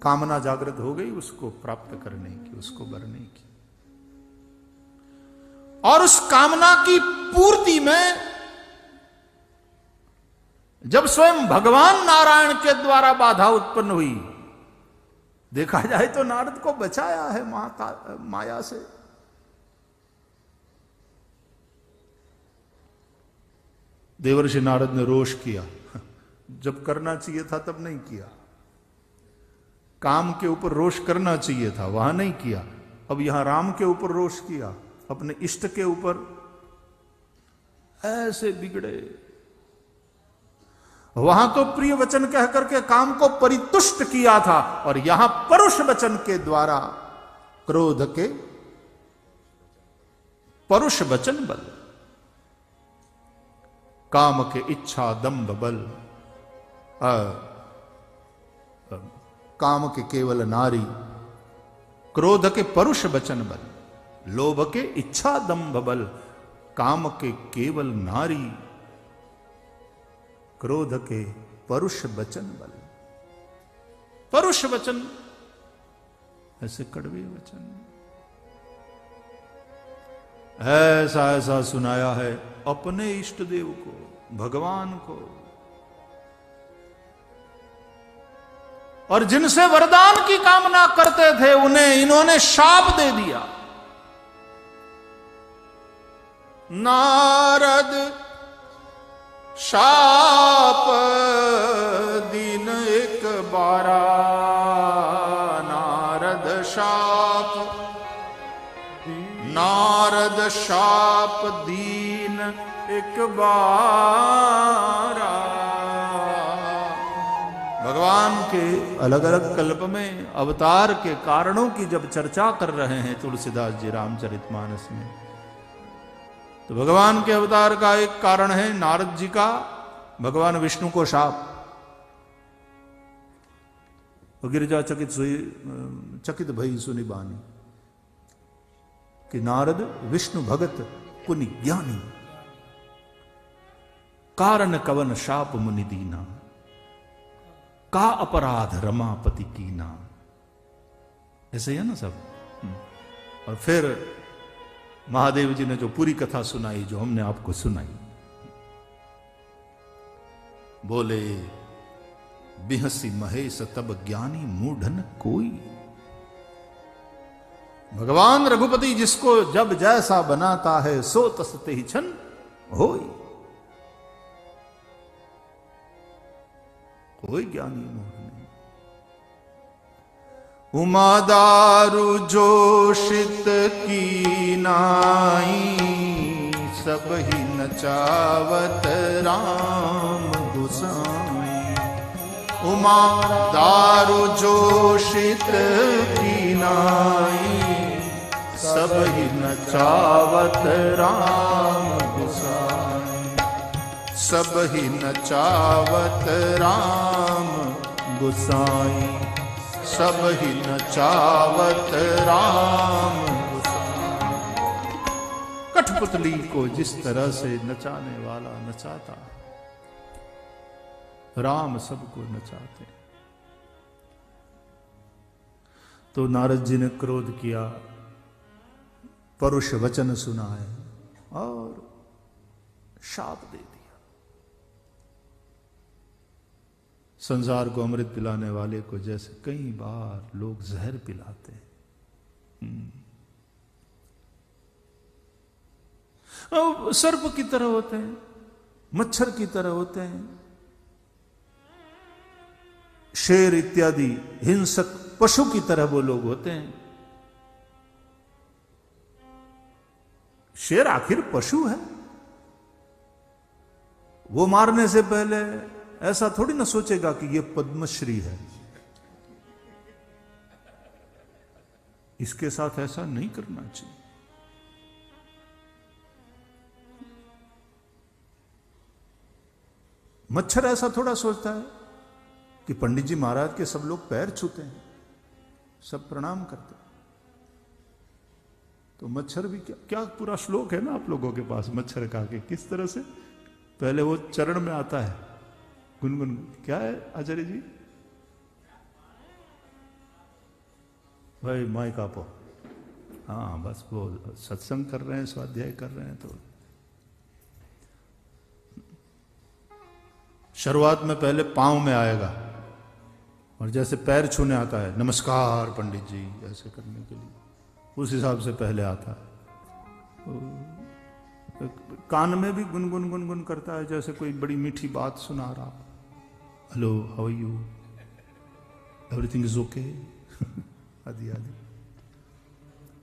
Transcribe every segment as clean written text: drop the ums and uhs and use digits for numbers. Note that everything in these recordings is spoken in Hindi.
कामना जागृत हो गई उसको प्राप्त करने की, उसको भरने की। और उस कामना की पूर्ति में जब स्वयं भगवान नारायण के द्वारा बाधा उत्पन्न हुई, देखा जाए तो नारद को बचाया है माया से। देवर्षि नारद ने रोष किया, जब करना चाहिए था तब नहीं किया। काम के ऊपर रोष करना चाहिए था, वहां नहीं किया। अब यहां राम के ऊपर रोष किया, अपने इष्ट के ऊपर। ऐसे बिगड़े। वहां तो प्रिय वचन कह करके काम को परितुष्ट किया था, और यहां परुष वचन के द्वारा क्रोध के परुष वचन बल, काम के इच्छा दंभ बल, काम के केवल नारी, क्रोध के परुष वचन बल, लोभ के इच्छा दंभ बल, काम के केवल नारी, क्रोध के परुष वचन बल। परुष वचन ऐसे कड़वे वचन, ऐसा ऐसा सुनाया है अपने इष्ट देव को, भगवान को। और जिनसे वरदान की कामना करते थे उन्हें इन्होंने शाप दे दिया। नारद शाप दीन एक बारा, नारद शाप, नारद शाप दीन एक बारा। भगवान के अलग अलग कल्प में अवतार के कारणों की जब चर्चा कर रहे हैं तुलसीदास जी रामचरितमानस में, तो भगवान के अवतार का एक कारण है नारद जी का भगवान विष्णु को शाप। गिरिजा चकित भई सुनि बानी कि नारद विष्णु भगत पुनि ज्ञानी, कारण कवन शाप मुनि दीना, का अपराध रमापति कीना। ऐसे ही है ना सब। और फिर महादेव जी ने जो पूरी कथा सुनाई, जो हमने आपको सुनाई, बोले बिहसी महेश तब ज्ञानी मूढ़न कोई। भगवान रघुपति जिसको जब जैसा बनाता है सो तसते ही छन होई। कोई ज्ञानी मूढ़ नहीं। उमा दारु जोशित की नाई, सब ही नचावत राम गुसाई। उमा दारु जोशित की नाई, सब ही नचावत राम गुसाई। सब ही नचावत राम गुसाई, सब ही नचावत राम गुसाई। कठपुतली को जिस तरह से नचाने वाला नचाता, राम सबको नचाते। तो नारद जी ने क्रोध किया, परुष वचन सुनाए और शाप दे दिया। संसार को अमृत पिलाने वाले को जैसे कई बार लोग जहर पिलाते हैं। सर्प की तरह होते हैं, मच्छर की तरह होते हैं, शेर इत्यादि हिंसक पशु की तरह वो लोग होते हैं। शेर आखिर पशु है, वो मारने से पहले ऐसा थोड़ी ना सोचेगा कि ये पद्मश्री है। इसके साथ ऐसा नहीं करना चाहिए। मच्छर ऐसा थोड़ा सोचता है कि पंडित जी महाराज के सब लोग पैर छूते हैं, सब प्रणाम करते हैं। तो मच्छर भी क्या पूरा श्लोक है ना आप लोगों के पास मच्छर का, कि किस तरह से पहले वो चरण में आता है। गुनगुन क्या है आचार्य जी? भाई माइक आपो। हाँ बस वो सत्संग कर रहे हैं, स्वाध्याय कर रहे हैं। तो शुरुआत में पहले पांव में आएगा और जैसे पैर छूने आता है नमस्कार पंडित जी ऐसे करने के लिए, उस हिसाब से पहले आता है। तो कान में भी गुनगुन गुनगुन करता है जैसे कोई बड़ी मीठी बात सुना रहा। Hello how are you, everything is okay आदि आदि।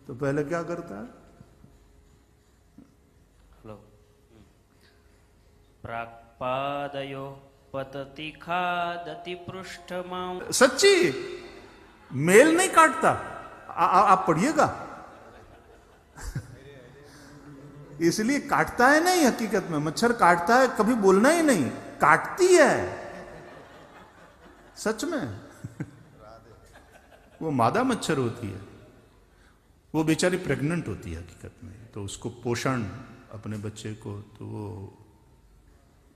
तो पहले क्या करता है? हेलो प्राक्पादयो पतति खादति पृष्ठमां। सच्ची मेल नहीं काटता। आप पढ़िएगा इसलिए काटता है नहीं, हकीकत में मच्छर काटता है, कभी बोलना ही नहीं, काटती है सच में। वो मादा मच्छर होती है, वो बेचारी प्रेग्नेंट होती है हकीकत में, तो उसको पोषण अपने बच्चे को, तो वो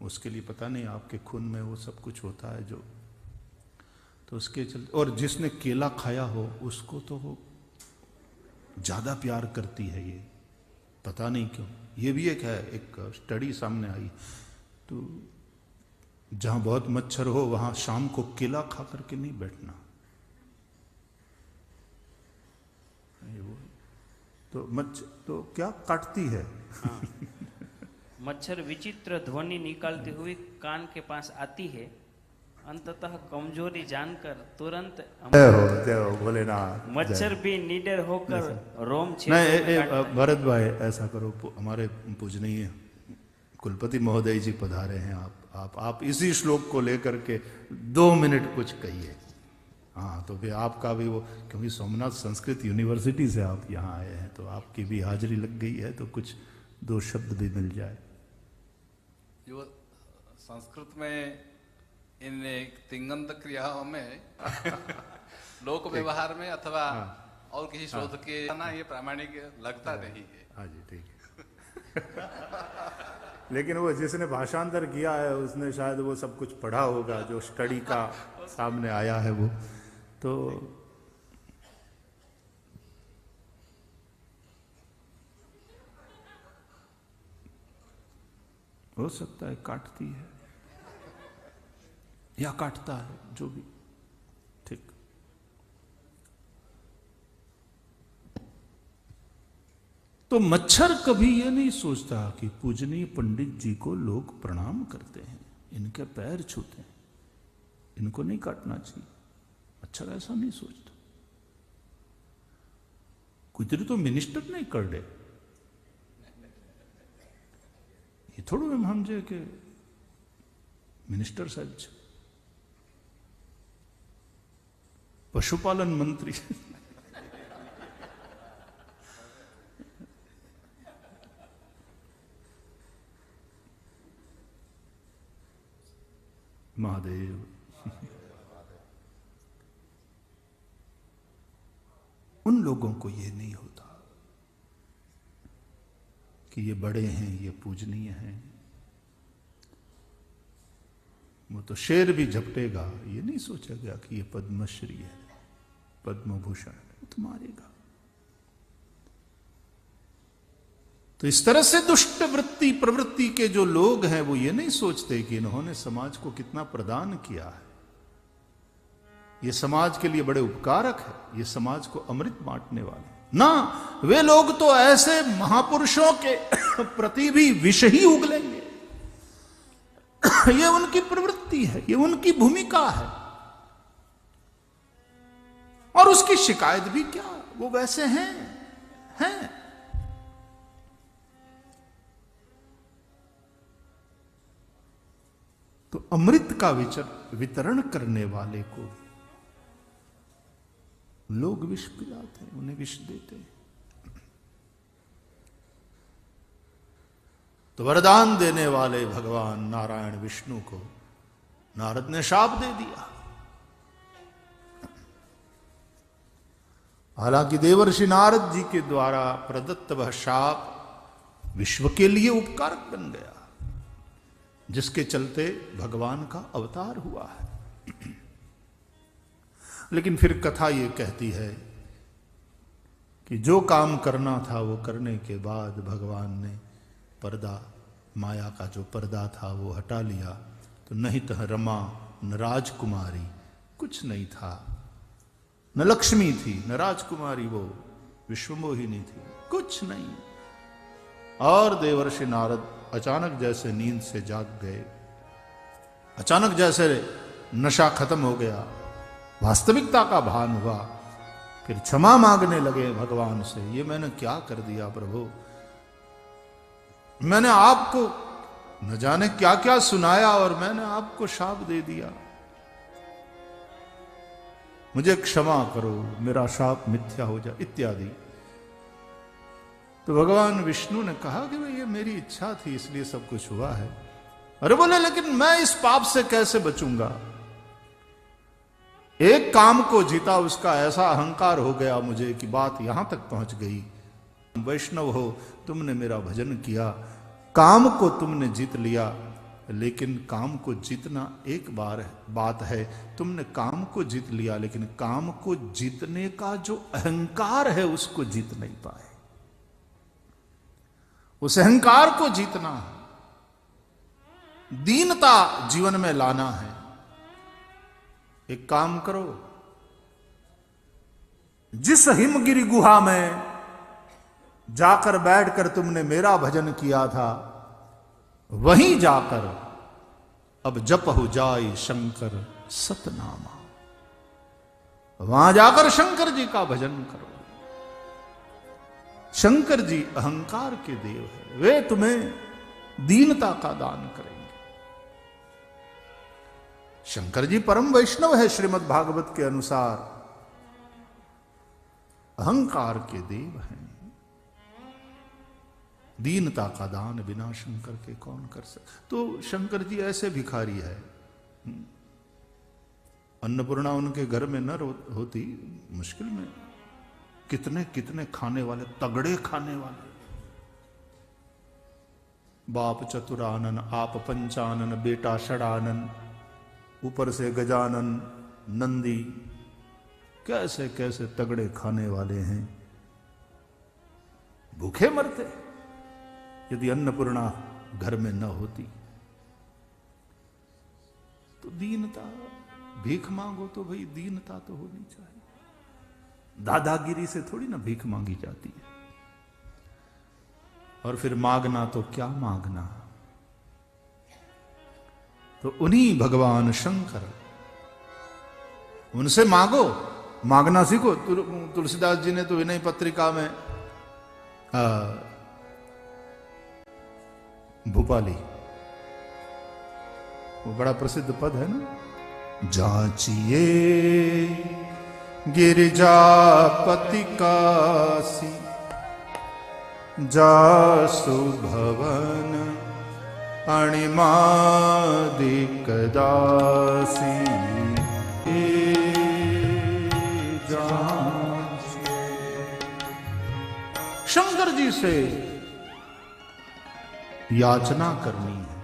उसके लिए पता नहीं आपके खून में वो सब कुछ होता है जो, तो उसके चलते। और जिसने केला खाया हो उसको तो वो ज्यादा प्यार करती है, ये पता नहीं क्यों। ये भी एक है, एक स्टडी सामने आई, तो जहां बहुत मच्छर हो वहां शाम को केला खा करके नहीं बैठना। तो तो क्या काटती है? हाँ। मच्छर विचित्र ध्वनि निकालते हुए कान के पास आती है, अंततः कमजोरी जानकर तुरंत भोलेनाथ मच्छर भी निडर होकर रोम नहीं। भरत भाई ऐसा करो, हमारे पूजनीय कुलपति महोदय जी पधारे हैं, आप इसी श्लोक को लेकर के 2 मिनट कुछ कहिए। हाँ तो फिर आपका भी वो, क्योंकि सोमनाथ संस्कृत यूनिवर्सिटी से आप यहाँ आए हैं तो आपकी भी हाजिरी लग गई है, तो कुछ 2 शब्द भी मिल जाए। जो संस्कृत में इन तिंगंत क्रियाओं में लोक व्यवहार में अथवा और किसी शोध के ना ये प्रामाणिक लगता नहीं है। हाँ जी ठीक है लेकिन वो जिसने भाषांतर किया है उसने शायद वो सब कुछ पढ़ा होगा, जो स्टडी का सामने आया है वो, तो हो सकता है काटती है या काटता है, जो भी ठीक। तो मच्छर कभी ये नहीं सोचता कि पूजनीय पंडित जी को लोग प्रणाम करते हैं, इनके पैर छूते हैं, इनको नहीं काटना चाहिए। मच्छर ऐसा नहीं सोचता। कुतरी तो मिनिस्टर नहीं कर दे, ये थोड़ा हम समझे कि मिनिस्टर साहब पशुपालन मंत्री महादेव उन लोगों को ये नहीं होता कि ये बड़े हैं, ये पूजनीय हैं। वो तो शेर भी झपटेगा, ये नहीं सोचेगा कि ये पद्मश्री है, पद्मभूषण है, वो तो मारेगा। तो इस तरह से दुष्ट वृत्ति प्रवृत्ति के जो लोग हैं वो ये नहीं सोचते कि इन्होंने समाज को कितना प्रदान किया है, ये समाज के लिए बड़े उपकारक है, ये समाज को अमृत बांटने वाले। ना, वे लोग तो ऐसे महापुरुषों के प्रति भी विष ही उगलेंगे। ये उनकी प्रवृत्ति है, ये उनकी भूमिका है, और उसकी शिकायत भी क्या, वो वैसे हैं। तो अमृत का वितरण करने वाले को लोग विष पिलाते हैं, उन्हें विष देते हैं। तो वरदान देने वाले भगवान नारायण विष्णु को नारद ने शाप दे दिया। हालांकि देवर्षि नारद जी के द्वारा प्रदत्त वह शाप विश्व के लिए उपकारक बन गया, जिसके चलते भगवान का अवतार हुआ है। लेकिन फिर कथा ये कहती है कि जो काम करना था वो करने के बाद भगवान ने पर्दा, माया का जो पर्दा था वो हटा लिया, तो नहीं तो रमा न राजकुमारी, कुछ नहीं था, न लक्ष्मी थी न राजकुमारी, वो विश्वमोहिनी थी, कुछ नहीं। और देवर्षि नारद अचानक जैसे नींद से जाग गए, अचानक जैसे नशा खत्म हो गया, वास्तविकता का भान हुआ, फिर क्षमा मांगने लगे भगवान से, ये मैंने क्या कर दिया प्रभु, मैंने आपको न जाने क्या क्या सुनाया और मैंने आपको शाप दे दिया, मुझे क्षमा करो, मेरा शाप मिथ्या हो जाए इत्यादि। तो भगवान विष्णु ने कहा कि भाई ये मेरी इच्छा थी इसलिए सब कुछ हुआ है। अरे बोले लेकिन मैं इस पाप से कैसे बचूंगा, एक काम को जीता उसका ऐसा अहंकार हो गया मुझे कि बात यहां तक पहुंच गई। वैष्णव हो, तुमने मेरा भजन किया, काम को तुमने जीत लिया, लेकिन काम को जीतना एक बात है, तुमने काम को जीत लिया लेकिन काम को जीतने का जो अहंकार है उसको जीत नहीं पाए। उस अहंकार को जीतना है, दीनता जीवन में लाना है। एक काम करो, जिस हिमगिरी गुहा में जाकर बैठकर तुमने मेरा भजन किया था, वहीं जाकर अब जप हो जाए शंकर सतनामा, वहां जाकर शंकर जी का भजन करो। शंकर जी अहंकार के देव है, वे तुम्हें दीनता का दान करेंगे। शंकर जी परम वैष्णव है, श्रीमद् भागवत के अनुसार अहंकार के देव हैं। दीनता का दान बिना शंकर के कौन कर सकता। तो शंकर जी ऐसे भिखारी है, अन्नपूर्णा उनके घर में न होती, मुश्किल में कितने कितने खाने वाले, तगड़े खाने वाले, बाप चतुरानन, आप पंचानन, बेटा षडानन, ऊपर से गजानन, नंदी, कैसे कैसे तगड़े खाने वाले हैं, भूखे मरते यदि अन्नपूर्णा घर में न होती। तो दीनता, भीख मांगो तो भाई दीनता तो होनी चाहिए, दादागिरी से थोड़ी ना भीख मांगी जाती है। और फिर मांगना तो क्या मांगना, तो उन्हीं भगवान शंकर, उनसे मांगो, मांगना सीखो। तुलसीदास जी ने तो विनय पत्रिका में भूपाली, वो बड़ा प्रसिद्ध पद है ना, जाचिए गिरिजापति काशी, जासु भवन अणिमादिक दासी, शंकर जी से याचना करनी है।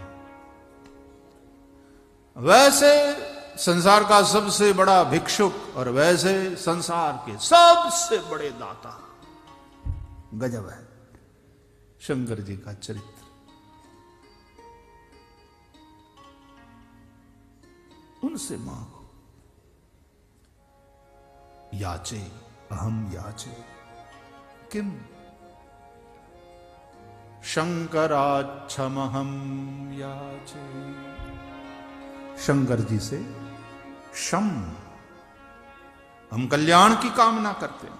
वैसे संसार का सबसे बड़ा भिक्षुक और वैसे संसार के सबसे बड़े दाता, गजब है शंकर जी का चरित्र। उनसे मांगो, याचे अहम याचे किम शंकराच्छमहम याचे, शंकर जी से शम, हम कल्याण की कामना करते हैं।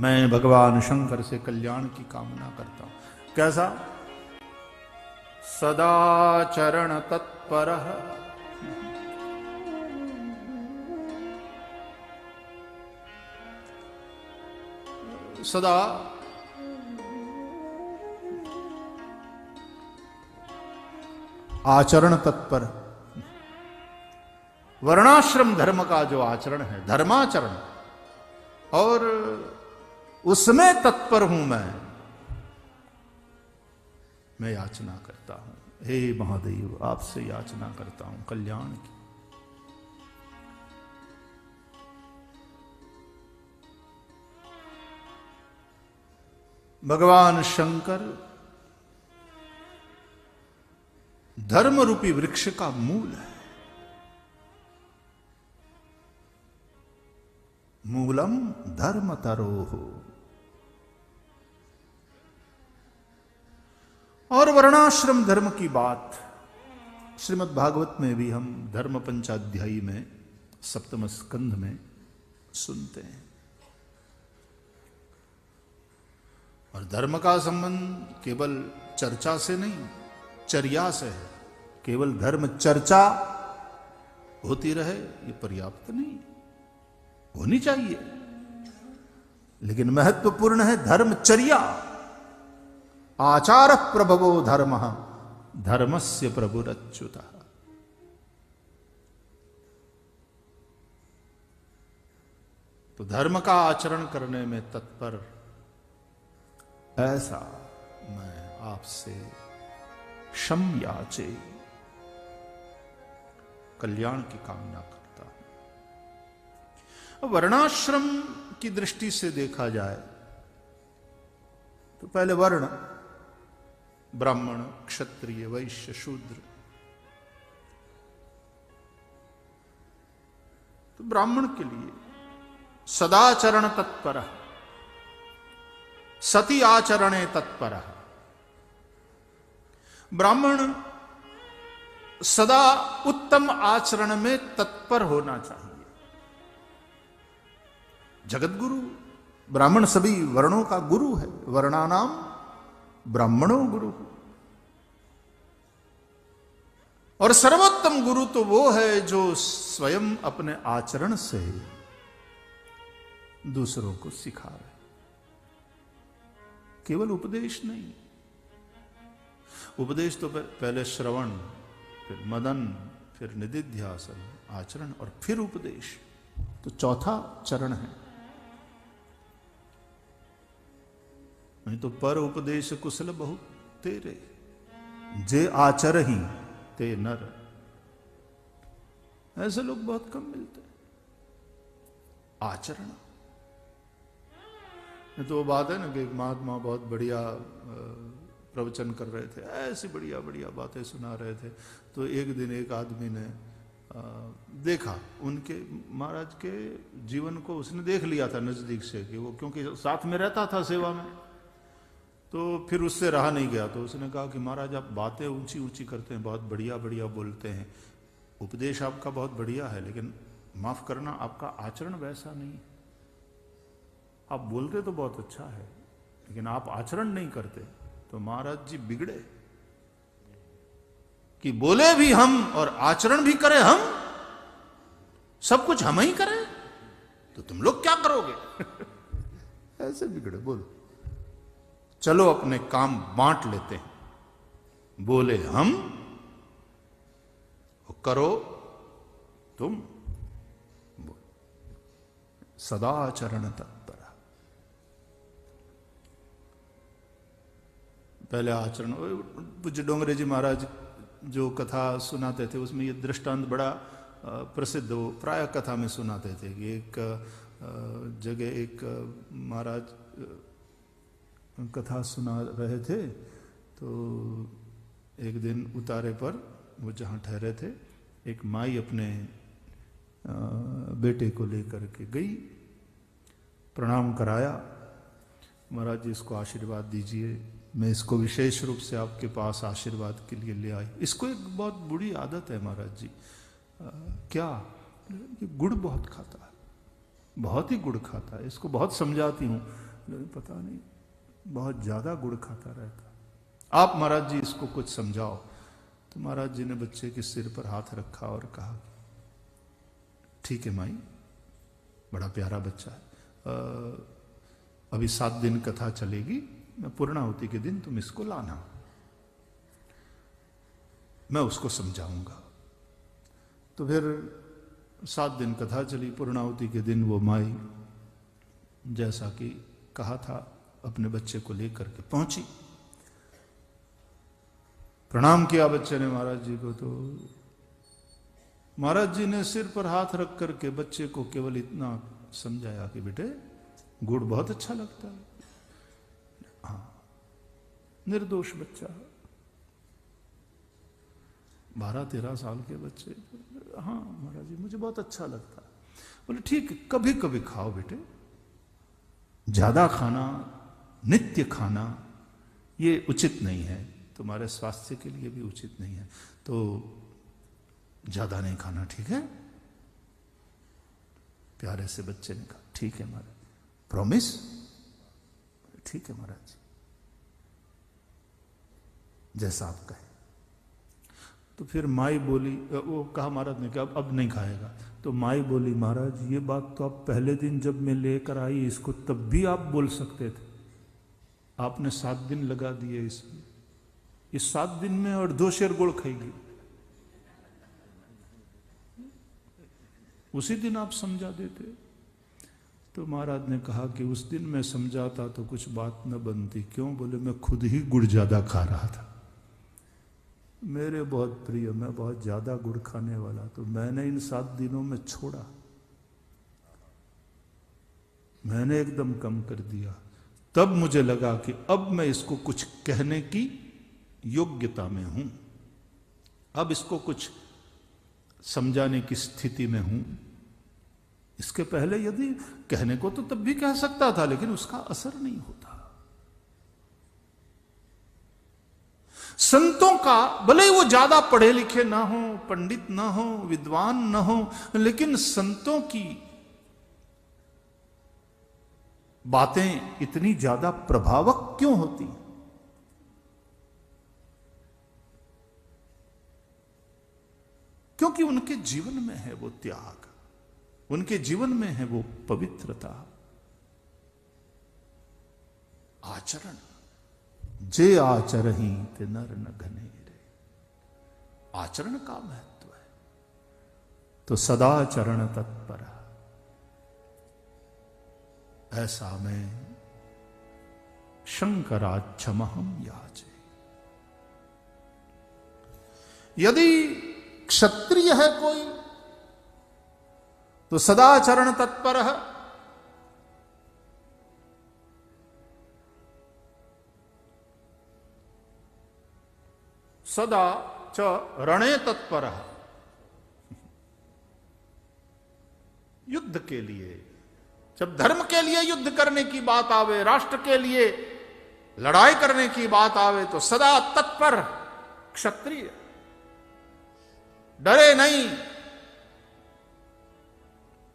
मैं भगवान शंकर से कल्याण की कामना करता हूं। कैसा? सदाचरण तत्परः, सदा आचरण तत्पर, वर्णाश्रम धर्म का जो आचरण है, धर्माचरण, और उसमें तत्पर हूं मैं याचना करता हूं। हे महादेव, आपसे याचना करता हूं कल्याण की। भगवान शंकर धर्म रूपी वृक्ष का मूल है। मूलम धर्म तरोह। और वर्णाश्रम धर्म की बात श्रीमद् भागवत में भी हम धर्म पंचाध्यायी में सप्तम स्कंध में सुनते हैं। और धर्म का संबंध केवल चर्चा से नहीं, चर्या से है। केवल धर्म चर्चा होती रहे ये पर्याप्त नहीं, होनी चाहिए, लेकिन महत्वपूर्ण है धर्मचर्या। आचार प्रभवो धर्म धर्मस्य प्रभुरच्युतः। तो धर्म का आचरण करने में तत्पर ऐसा मैं आपसे क्षम याचे कल्याण की कामना करता हूं। वर्णाश्रम की दृष्टि से देखा जाए तो पहले वर्ण, ब्राह्मण, क्षत्रिय, वैश्य, शूद्र। तो ब्राह्मण के लिए सदाचरण तत्पर, सती आचरणे तत्पर। ब्राह्मण सदा उत्तम आचरण में तत्पर होना चाहिए। जगत गुरु ब्राह्मण सभी वर्णों का गुरु है। वर्णानाम ब्राह्मणो गुरु। और सर्वोत्तम गुरु तो वो है जो स्वयं अपने आचरण से दूसरों को सिखावे, केवल उपदेश नहीं। उपदेश तो पहले श्रवण, फिर मनन, फिर निदिध्यासन, आचरण और फिर उपदेश। तो चौथा चरण है। नहीं तो पर उपदेश कुशल बहुत तेरे, जे आचर ही ते नर। ऐसे लोग बहुत कम मिलते। आचरण तो वो बात है ना कि एक महात्मा बहुत बढ़िया प्रवचन कर रहे थे, ऐसी बढ़िया बढ़िया बातें सुना रहे थे। तो एक दिन एक आदमी ने देखा उनके महाराज के जीवन को, उसने देख लिया था नजदीक से कि वो, क्योंकि साथ में रहता था सेवा में। तो फिर उससे रहा नहीं गया। तो उसने कहा कि महाराज आप बातें ऊंची ऊंची करते हैं, बहुत बढ़िया बढ़िया बोलते हैं, उपदेश आपका बहुत बढ़िया है, लेकिन माफ करना आपका आचरण वैसा नहीं। आप बोलते तो बहुत अच्छा है, लेकिन आप आचरण नहीं करते। तो महाराज जी बिगड़े कि बोले भी हम और आचरण भी करें हम, सब कुछ हम ही करें, तो तुम लोग क्या करोगे। ऐसे बिगड़े। बोलो चलो अपने काम बांट लेते हैं। बोले हम, करो तुम। सदाचरण तत्पर। पहले आचरण। पूज्य डोंगरे जी महाराज जो कथा सुनाते थे उसमें ये दृष्टांत बड़ा प्रसिद्ध, वो प्राय कथा में सुनाते थे कि एक जगह एक महाराज कथा सुना रहे थे। तो एक दिन उतारे पर वो जहाँ ठहरे थे, एक माई अपने बेटे को लेकर के गई, प्रणाम कराया। महाराज जी इसको आशीर्वाद दीजिए, मैं इसको विशेष रूप से आपके पास आशीर्वाद के लिए ले आई। इसको एक बहुत बुरी आदत है महाराज जी। क्या? ये गुड़ बहुत खाता है, बहुत ही गुड़ खाता है। इसको बहुत समझाती हूँ, लेकिन पता नहीं बहुत ज्यादा गुड़ खाता रहता। आप महाराज जी इसको कुछ समझाओ। तो महाराज जी ने बच्चे के सिर पर हाथ रखा और कहा ठीक है माई, बड़ा प्यारा बच्चा है, अभी 7 दिन कथा चलेगी, पूर्णाहुति के दिन तुम इसको लाना, मैं उसको समझाऊंगा। तो फिर 7 दिन कथा चली। पूर्णाहुति के दिन वो माई जैसा कि कहा था अपने बच्चे को लेकर के पहुंची। प्रणाम किया बच्चे ने महाराज जी को। तो महाराज जी ने सिर पर हाथ रख करके बच्चे को केवल इतना समझाया कि बेटे गुड़ बहुत अच्छा लगता है। हाँ, निर्दोष बच्चा, 12-13 साल के बच्चे, हाँ महाराज जी मुझे बहुत अच्छा लगता है। बोले ठीक है, कभी कभी खाओ बेटे, ज्यादा खाना, नित्य खाना ये उचित नहीं है, तुम्हारे स्वास्थ्य के लिए भी उचित नहीं है, तो ज्यादा नहीं खाना, ठीक है? प्यारे से बच्चे ने कहा ठीक है महाराज, प्रॉमिस? ठीक है महाराज जी, जैसा आप कहें। तो फिर माई बोली, वो कहा महाराज ने कहा अब नहीं खाएगा। तो माई बोली महाराज ये बात तो आप पहले दिन जब मैं लेकर आई इसको तब भी आप बोल सकते थे, आपने 7 दिन लगा दिए इसमें, इस 7 दिन में और 2 शेर गुड़ खाएगी, उसी दिन आप समझा देते। तो महाराज ने कहा कि उस दिन मैं समझाता तो कुछ बात न बनती। क्यों? बोले मैं खुद ही गुड़ ज्यादा खा रहा था, मेरे बहुत प्रिय, मैं बहुत ज्यादा गुड़ खाने वाला, तो मैंने इन 7 दिनों में छोड़ा, मैंने एकदम कम कर दिया। तब मुझे लगा कि अब मैं इसको कुछ कहने की योग्यता में हूं, अब इसको कुछ समझाने की स्थिति में हूं। इसके पहले यदि कहने को तो तब भी कह सकता था, लेकिन उसका असर नहीं होता। संतों का भले ही वो ज्यादा पढ़े लिखे ना हो, पंडित ना हो, विद्वान ना हो, लेकिन संतों की बातें इतनी ज्यादा प्रभावक क्यों होती हैं? क्योंकि उनके जीवन में है वो त्याग, उनके जीवन में है वो पवित्रता। आचरण जे आचरही ते नर न घनेरे, आचरण का महत्व है। तो सदाचरण तत्पर, ऐसा में शंकराच्छमहम याचे। यदि क्षत्रिय है कोई तो सदाचरण तत्पर है, सदा च रणे तत्पर है, युद्ध के लिए। जब धर्म के लिए युद्ध करने की बात आवे, राष्ट्र के लिए लड़ाई करने की बात आवे, तो सदा तत्पर क्षत्रिय, डरे नहीं,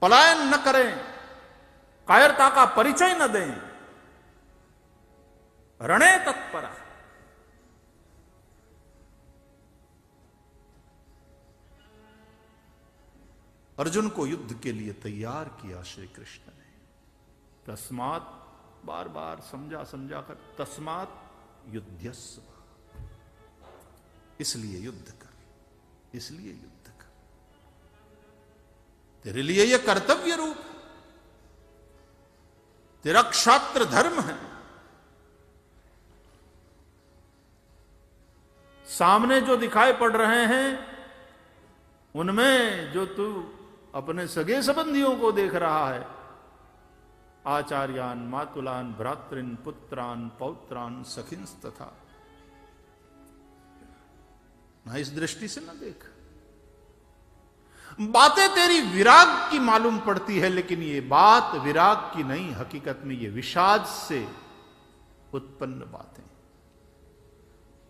पलायन न करें, कायरता का परिचय न दें, रणे तत्पर। अर्जुन को युद्ध के लिए तैयार किया श्री कृष्ण ने। तस्मात्, बार बार समझा समझा कर, तस्मात् युध्यस्व, इसलिए युद्ध कर, इसलिए युद्ध कर, तेरे लिए यह कर्तव्य रूप, तेरा क्षात्र धर्म है। सामने जो दिखाई पड़ रहे हैं उनमें जो तू अपने सगे संबंधियों को देख रहा है, आचार्यान, मातुलान, भ्रातृन, पुत्रान, पौत्रान, सखिंस तथा, ना इस दृष्टि से न देख। बातें तेरी विराग की मालूम पड़ती है, लेकिन ये बात विराग की नहीं, हकीकत में ये विषाद से उत्पन्न बातें।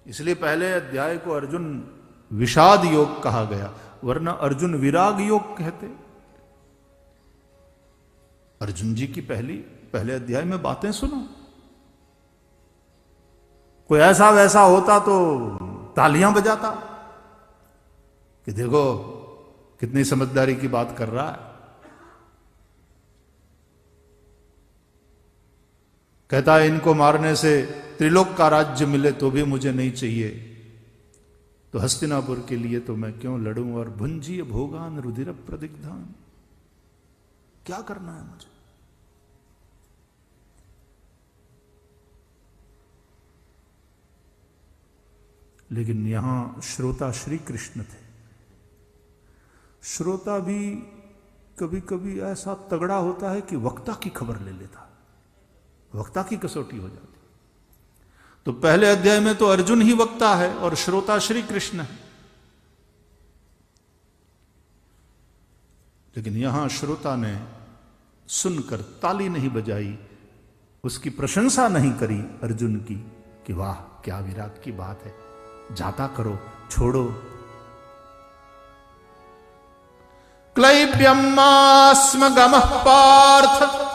इसलिए पहले अध्याय को अर्जुन विषाद योग कहा गया, वरना अर्जुन विराग योग कहते। अर्जुन जी की पहले अध्याय में बातें सुनो, कोई ऐसा वैसा होता तो तालियां बजाता कि देखो कितनी समझदारी की बात कर रहा है। कहता है इनको मारने से त्रिलोक का राज्य मिले तो भी मुझे नहीं चाहिए, तो हस्तिनापुर के लिए तो मैं क्यों लड़ूं, और भुंजीय भोगान रुधिर प्रदिग्धान, क्या करना है मुझे। लेकिन यहां श्रोता श्री कृष्ण थे। श्रोता भी कभी कभी ऐसा तगड़ा होता है कि वक्ता की खबर ले लेता, वक्ता की कसौटी हो जाती। तो पहले अध्याय में तो अर्जुन ही वक्ता है और श्रोता श्री कृष्ण है, लेकिन यहां श्रोता ने सुनकर ताली नहीं बजाई, उसकी प्रशंसा नहीं करी अर्जुन की कि वाह क्या विराट की बात है, जाता करो, छोड़ो। क्लैप्यमास्म गमः पार्थ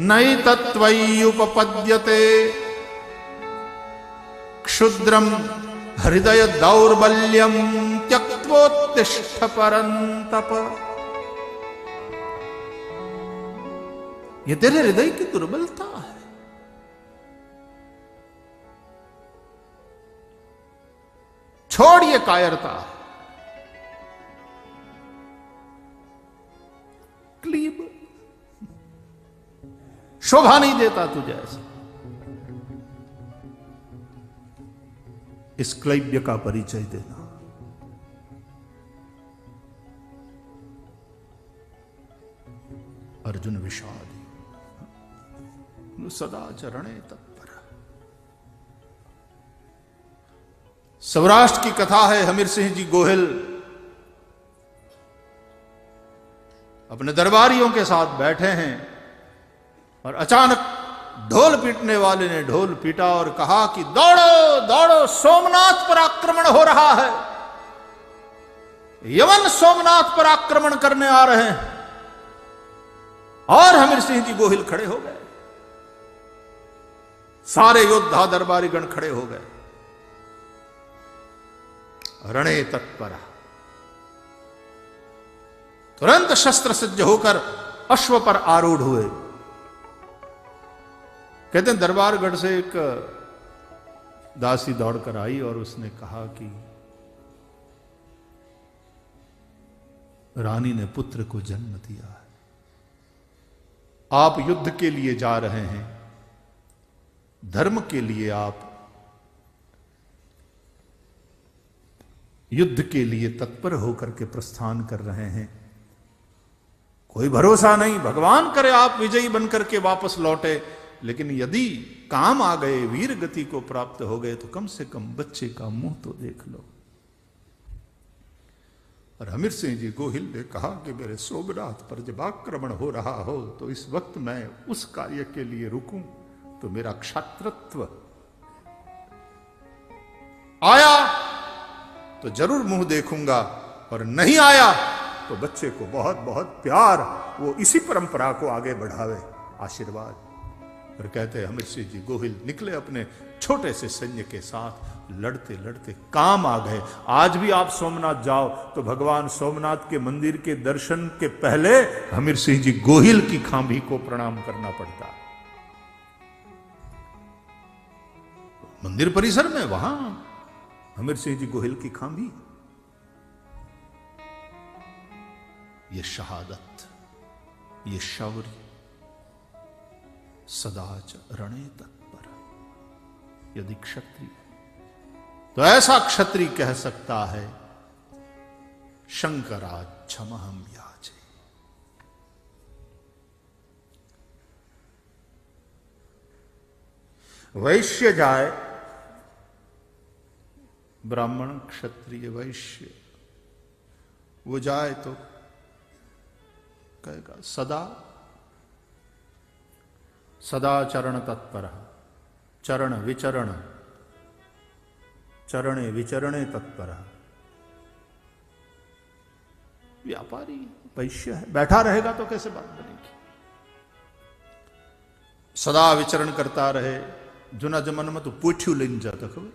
नैतत्त्वय्युपपद्यते क्षुद्रम हृदय दौर्बल्यम त्यक्त्वोत्तिष्ठ परन्तप। ये तेरे हृदय की दुर्बलता है। छोड़ ये कायरता। क्लीब शोभा नहीं देता तुझे ऐसा। इस क्लैब्य का परिचय देना। अर्जुन विषादी सदाचरणे तत्पर। सौराष्ट्र की कथा है। हमीर सिंह जी गोहिल अपने दरबारियों के साथ बैठे हैं और अचानक ढोल पीटने वाले ने ढोल पीटा और कहा कि दौड़ो दौड़ो, सोमनाथ पर आक्रमण हो रहा है, यमन सोमनाथ पर आक्रमण करने आ रहे हैं। और हमीर सिंह जी गोहिल खड़े हो गए, सारे योद्धा दरबारी गण खड़े हो गए। रणे तत्पर, तुरंत शस्त्र सज्ज होकर अश्व पर आरूढ़ हुए। कहते हैं दरबारगढ़ से एक दासी दौड़कर आई और उसने कहा कि रानी ने पुत्र को जन्म दिया है, आप युद्ध के लिए जा रहे हैं, धर्म के लिए आप युद्ध के लिए तत्पर होकर के प्रस्थान कर रहे हैं। कोई भरोसा नहीं, भगवान करे आप विजयी बनकर के वापस लौटे, लेकिन यदि काम आ गए, वीर गति को प्राप्त हो गए, तो कम से कम बच्चे का मुंह तो देख लो। और हमीर सिंह जी गोहिल ने कहा कि मेरे सोमनाथ पर जब आक्रमण हो रहा हो तो इस वक्त मैं उस कार्य के लिए रुकूं तो मेरा क्षात्रत्व आया तो जरूर मुंह देखूंगा, और नहीं आया तो बच्चे को बहुत बहुत प्यार, वो इसी परंपरा को आगे बढ़ावे, आशीर्वाद। और कहते हैं हमीर सिंह जी गोहिल निकले अपने छोटे से सैन्य के साथ, लड़ते लड़ते काम आ गए। आज भी आप सोमनाथ जाओ तो भगवान सोमनाथ के मंदिर के दर्शन के पहले हमीर सिंह जी गोहिल की खांभी को प्रणाम करना पड़ता है। मंदिर परिसर में वहां हमीर सिंह जी गोहिल की खांभी। ये शहादत, ये शौर्य, सदाच रणे तत्पर। यदि क्षत्रिय, तो ऐसा क्षत्रिय कह सकता है शंकरा क्षमहम याचे। वैश्य जाए, ब्राह्मण क्षत्रिय वैश्य, वो जाए तो कहेगा सदा चरण तत्पर, चरण विचरण, चरणे विचरणे तत्पर। व्यापारी वैश्य है, बैठा रहेगा तो कैसे बात बनेगी। सदा विचरण करता रहे, जुना जमन में तो पोठ्यू लेन जाता खबर।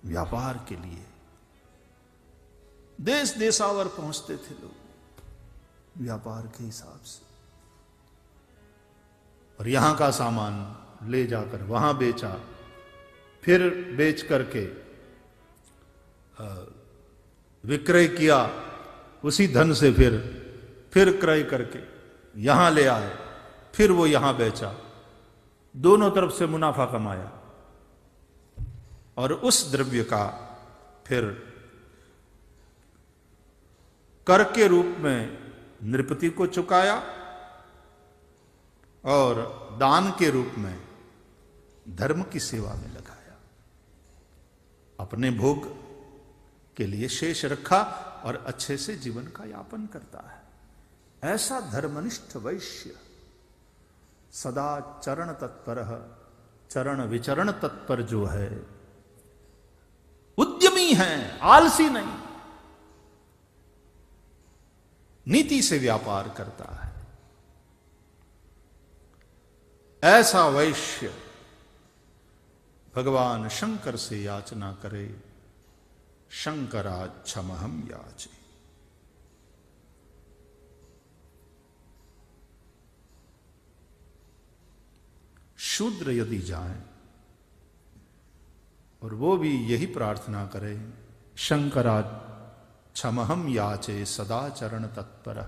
व्यापार के लिए देश देशावर पहुंचते थे लोग व्यापार के हिसाब से, और यहां का सामान ले जाकर वहां बेचा, फिर बेच करके विक्रय किया, उसी धन से फिर क्रय करके यहां ले आए, फिर वो यहां बेचा, दोनों तरफ से मुनाफा कमाया, और उस द्रव्य का फिर कर के रूप में नृपति को चुकाया, और दान के रूप में धर्म की सेवा में लगाया, अपने भोग के लिए शेष रखा और अच्छे से जीवन का यापन करता है। ऐसा धर्मनिष्ठ वैश्य सदा चरण तत्पर, चरण विचरण तत्पर जो है, उद्यमी है, आलसी नहीं, नीति से व्यापार करता है, ऐसा वैश्य भगवान शंकर से याचना करे, शंकराच्छमहम याचे। शूद्र यदि जाए और वो भी यही प्रार्थना करे, शंकराच्छमहम याचे सदा चरण तत्पर,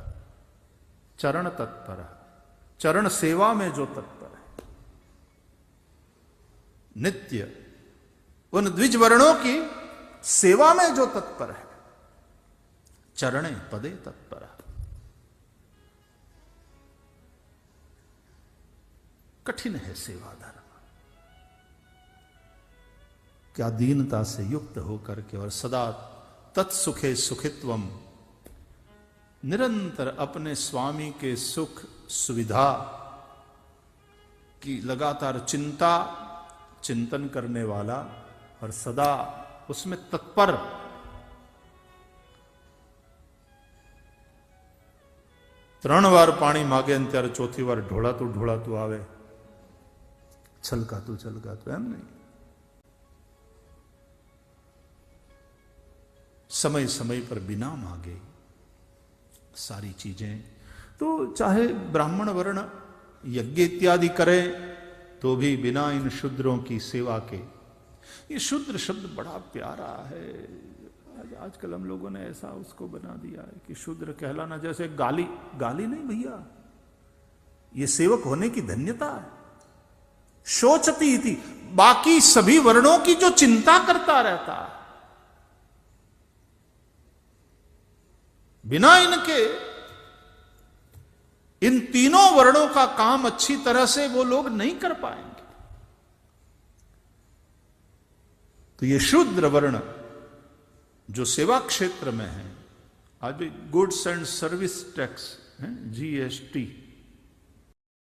चरण तत्पर, चरण सेवा में जो तत्पर है, नित्य उन द्विज वर्णों की सेवा में जो तत्पर है, चरणे पदे तत्पर, कठिन है सेवा धर्म। क्या दीनता से युक्त होकर के और सदा तत्सुखे सुखित्वम, निरंतर अपने स्वामी के सुख सुविधा की लगातार चिंता चिंतन करने वाला और सदा उसमें तत्पर, त्रण वार पानी मागे त्यारे चौथी वार ढोळातू आवे, छलकातू एम नहीं। समय समय पर बिना मांगे सारी चीजें, तो चाहे ब्राह्मण वर्ण यज्ञ इत्यादि करे तो भी बिना इन शूद्रों की सेवा के। ये शूद्र शब्द बड़ा प्यारा है, आजकल हम लोगों ने ऐसा उसको बना दिया है कि शूद्र कहलाना जैसे गाली, गाली नहीं भैया, ये सेवक होने की धन्यता है। शोचती थी, बाकी सभी वर्णों की जो चिंता करता रहता है, बिना इनके इन तीनों वर्णों का काम अच्छी तरह से वो लोग नहीं कर पाएंगे। तो ये शूद्र वर्ण जो सेवा क्षेत्र में है, आज भी गुड्स एंड सर्विस टैक्स है, GST,